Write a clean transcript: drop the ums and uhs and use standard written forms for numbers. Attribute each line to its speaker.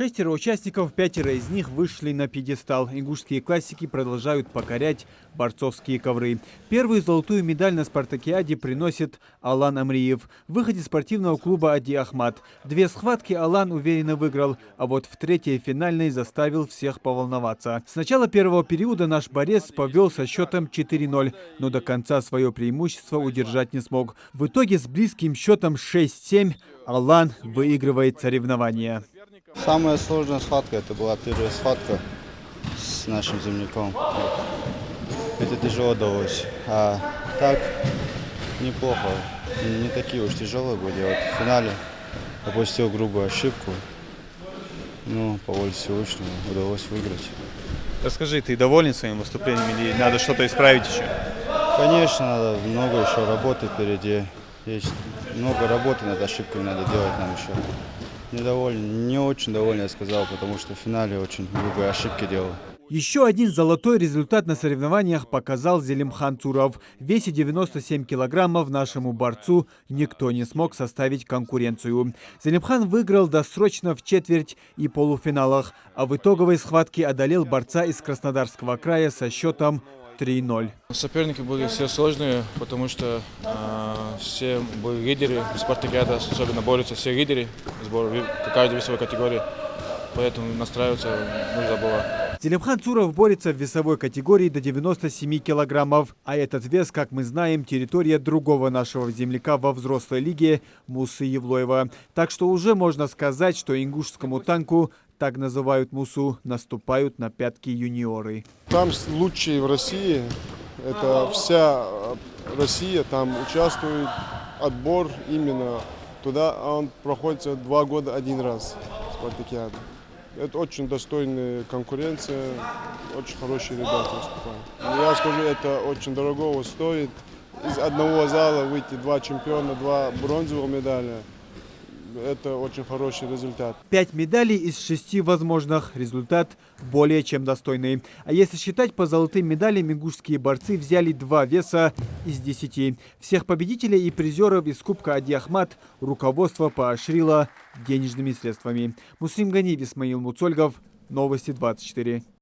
Speaker 1: Шестеро участников, 5 из них вышли на пьедестал. Ингушские классики продолжают покорять борцовские ковры. Первую золотую медаль на спартакиаде приносит Алан Амриев, выходец спортивного клуба Ади Ахмат. 2 схватки Алан уверенно выиграл, а вот в третьей финальной заставил всех поволноваться. С начала первого периода наш борец повел со счетом 4-0, но до конца свое преимущество удержать не смог. В итоге с близким счетом 6-7 Алан выигрывает соревнования.
Speaker 2: Самая сложная схватка, это была первая схватка с нашим земляком. Это тяжело далось. А так, неплохо. Не такие уж тяжелые были. Вот в финале допустил грубую ошибку. Ну, по воле Всевышнего удалось выиграть.
Speaker 1: Расскажи, ты доволен своим выступлением или надо что-то исправить еще?
Speaker 2: Конечно, надо много еще работы впереди. Есть много работы над ошибками, надо делать нам еще. Недоволен, не очень доволен, я сказал, потому что в финале очень грубые ошибки делал.
Speaker 1: Еще один золотой результат на соревнованиях показал Зелимхан Цуров. В весе 97 килограммов нашему борцу никто не смог составить конкуренцию. Зелимхан выиграл досрочно в четверть и полуфиналах, а в итоговой схватке одолел борца из Краснодарского края со счетом 3-0.
Speaker 3: Соперники были все сложные, потому что все были лидеры спартакиада, особенно борются все лидеры каждой весовой категории, поэтому настраиваться нужно было.
Speaker 1: Зелимхан Цуров борется в весовой категории до 97 килограммов, а этот вес, как мы знаем, территория другого нашего земляка во взрослой лиге Мусы Евлоева. Так что уже можно сказать, что ингушскому танку, так называют Мусу, наступают на пятки юниоры.
Speaker 4: Там лучшие в России, это вся Россия, там участвует отбор именно туда, а он проходится 2 года один раз, спартакиада. Это очень достойная конкуренция, очень хорошие ребята выступают. Я скажу, это очень дорого стоит. Из одного зала выйти 2 чемпиона, 2 бронзовых медали. Это очень хороший результат.
Speaker 1: 5 медалей из 6 возможных. Результат более чем достойный. А если считать по золотым медалям, ингушские борцы взяли 2 веса из 10. Всех победителей и призеров из Кубка Ади Ахмат руководство поощрило денежными средствами. Муслим Ганиев, Исмаил Муцольгов, Новости 24.